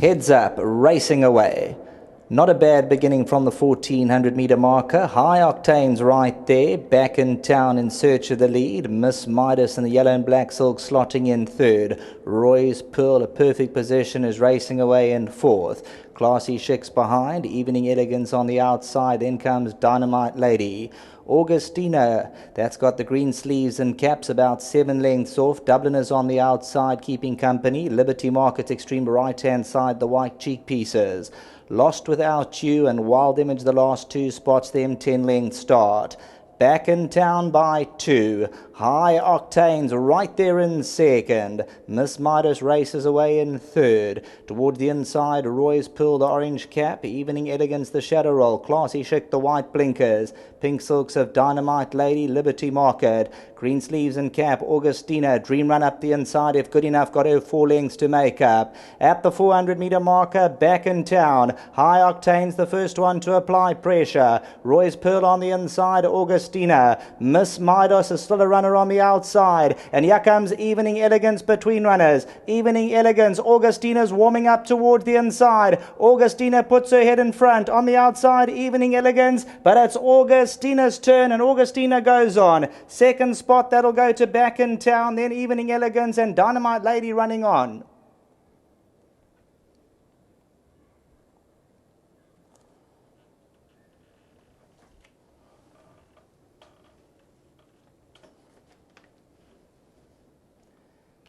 Heads up, racing away. Not a bad beginning from the 1400 metre marker. High Octane's right there, back in town in search of the lead. Miss Midas in the yellow and black silk slotting in third. Roy's Pearl, a perfect position, is racing away in fourth. Classy Chics behind, Evening Elegance on the outside. Then comes Dynamite Lady. Augustina, that's got the green sleeves and caps, about 7 lengths off. Dubliners on the outside keeping company. Liberty Market extreme right hand side, the white cheek pieces. Lost Without You and Wild Image the last two spots, them 10 length start. Back in town by 2. High Octane's right there in second. Miss Midas races away in third. Toward the inside, Roy's Pearl, the orange cap. Evening Elegance, the shadow roll. Classy Chic, the white blinkers. Pink silks of Dynamite Lady, Liberty Market. Green sleeves and cap, Augustina. Dream Run up the inside, if good enough, got her 4 lengths to make up. At the 400 metre marker, back in town. High Octane's the first one to apply pressure. Roy's Pearl on the inside, Augustina. Miss Midas is still a runner on the outside, and here comes Evening Elegance between runners. Evening Elegance, Augustina's warming up toward the inside. Augustina puts her head in front. On the outside, Evening Elegance, but it's Augustina's turn, and Augustina goes on. Second spot, that'll go to Back in Town, then Evening Elegance and Dynamite Lady running on.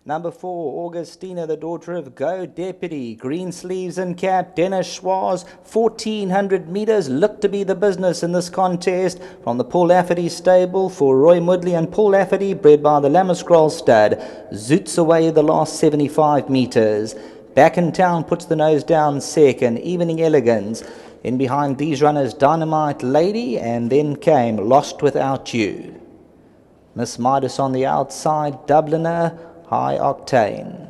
Number 4, Augustina, the daughter of Go Deputy. Green sleeves and cap, Dennis Schwarz. 1400 metres, looked to be the business in this contest. From the Paul Lafferty stable for Roy Mudley and Paul Lafferty, bred by the Lammerscroll stud. Zoots away the last 75 metres. Back in Town puts the nose down second. Evening Elegance. In behind these runners, Dynamite Lady, and then came Lost Without You. Miss Midas on the outside, Dubliner, High Octane.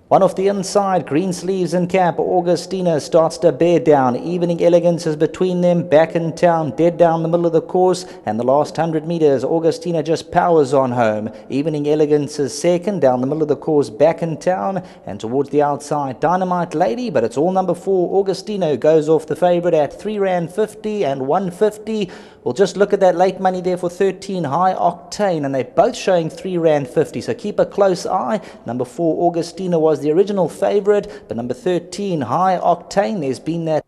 One off the inside, green sleeves and cap, Augustina starts to bear down. Evening Elegance is between them. Back in Town, dead down the middle of the course. And the last 100 metres, Augustina just powers on home. Evening Elegance is second, down the middle of the course, Back in Town. And towards the outside, Dynamite Lady. But it's all number 4, Augustina, who goes off the favourite at R3.50 and 150. We'll just look at that late money there for 13, High Octane, and they're both showing R3.50, so keep a close eye. Number 4, Augustina, was the original favourite, but number 13, High Octane, there's been that.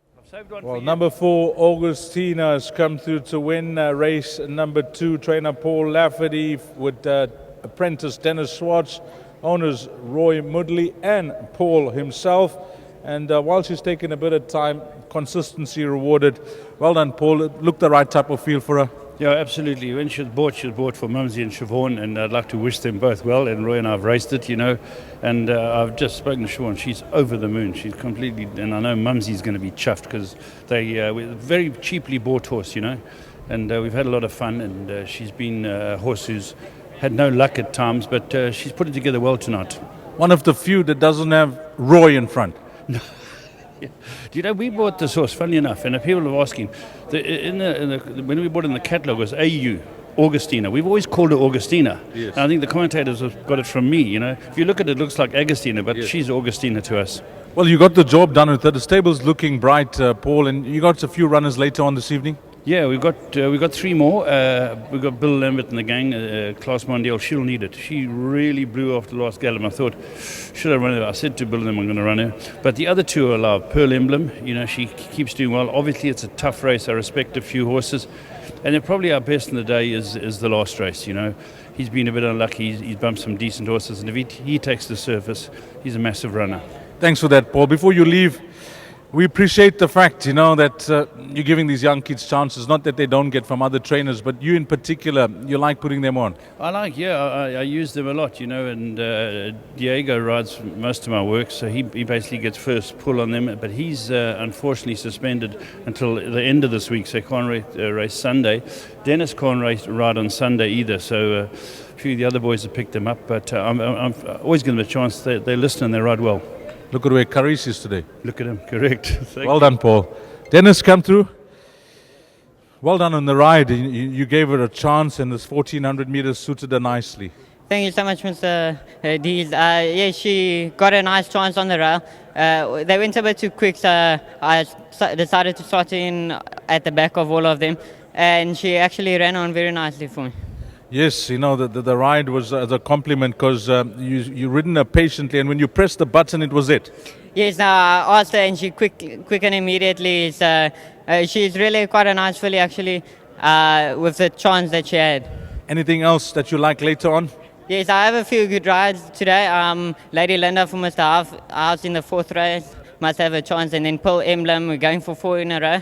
Well, number 4, Augustina, has come through to win race number 2. Trainer Paul Lafferty with apprentice Dennis Schwartz, owners Roy Mudley and Paul himself. And while she's taken a bit of time, consistency rewarded. Well done, Paul. It looked the right type of feel for her. Yeah, absolutely. When she was bought for Mumsy and Siobhan, and I'd like to wish them both well. And Roy and I have raced it, you know. And I've just spoken to Siobhan. She's over the moon. She's completely, and I know Mumsy's going to be chuffed because they were a very cheaply bought horse, you know. And we've had a lot of fun. And she's been a horse who's had no luck at times, but she's put it together well tonight. One of the few that doesn't have Roy in front. Yeah. Do you know, we bought this horse, funny enough, and people are asking, when we bought it in the catalogue, it was Augustina. We've always called her Augustina. Yes. And I think the commentators have got it from me, you know. If you look at it, it looks like Agustina, but she's Augustina to us. Well, you got the job done with it. The stable's looking bright, Paul, and you got a few runners later on this evening? Yeah, we've got 3 more. We've got Bill Lambert and the gang, Class Mondial. She'll need it. She really blew off the last gallop. I thought, should I run her? I said to Bill, I'm going to run her. But the other 2 are allowed. Pearl Emblem, you know, she keeps doing well. Obviously, it's a tough race. I respect a few horses. And then probably our best in the day is the last race, you know. He's been a bit unlucky. He's bumped some decent horses. And if he takes the surface, he's a massive runner. Thanks for that, Paul. Before you leave, we appreciate the fact, you know, that you're giving these young kids chances, not that they don't get from other trainers, but you in particular, you like putting them on. I use them a lot, you know, and Diego rides most of my work, so he basically gets first pull on them, but he's unfortunately suspended until the end of this week, so he can't race Sunday. Dennis can't ride on Sunday either, so a few of the other boys have picked them up, but I'm always giving them a chance. They listen and they ride well. Look at where Caris is today. Look at him, correct. Well done, Paul. Dennis, come through. Well done on the ride. You gave her a chance, and this 1400 metres suited her nicely. Thank you so much, Mr. Dees. Yeah, she got a nice chance on the rail. They went a bit too quick, so I decided to start in at the back of all of them, and she actually ran on very nicely for me. Yes, you know, the ride was a compliment because you ridden her patiently, and when you pressed the button, it was it. Yes, I asked her and she quickened immediately. So, she's really quite a nice filly actually, with the chance that she had. Anything else that you like later on? Yes, I have a few good rides today. Lady Linda for Mr. House in the 4th race must have a chance, and then Pearl Emblem, we're going for 4 in a row.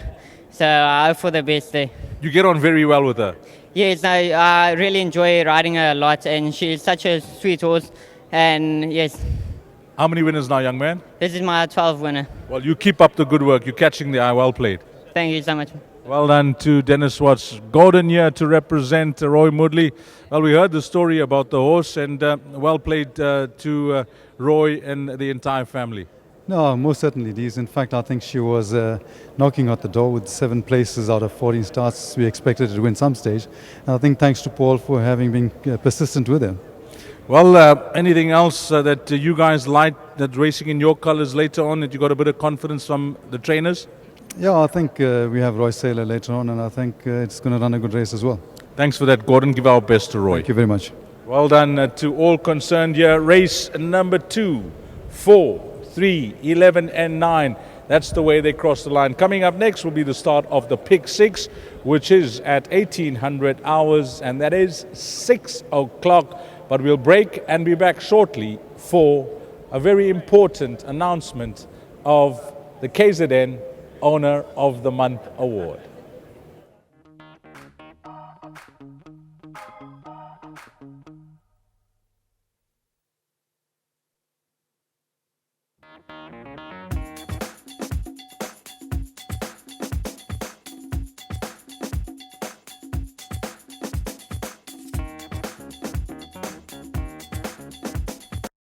So I hope for the best there. You get on very well with her. Yes, I really enjoy riding her a lot, and she's such a sweet horse. And yes, How many winners now, young man? this is my 12th winner. Well, you keep up the good work. You're catching the eye. Well played. Thank you so much. Well done to Dennis Watts. Gordon here to represent Roy Moodley. Well, we heard the story about the horse, and well played to Roy and the entire family. No, most certainly, Dees. In fact, I think she was knocking at the door with 7 places out of 14 starts. We expected her to win some stage. And I think thanks to Paul for having been persistent with her. Well, anything else that you guys like that racing in your colours later on, that you got a bit of confidence from the trainers? Yeah, I think we have Roy Saylor later on, and I think it's going to run a good race as well. Thanks for that, Gordon. Give our best to Roy. Thank you very much. Well done to all concerned here. Race number 2, 4, 3, 11 and 9. That's the way they cross the line. Coming up next will be the start of the Pick 6, which is at 1800 hours, and that is 6 o'clock. But we'll break and be back shortly for a very important announcement of the KZN Owner of the Month Award.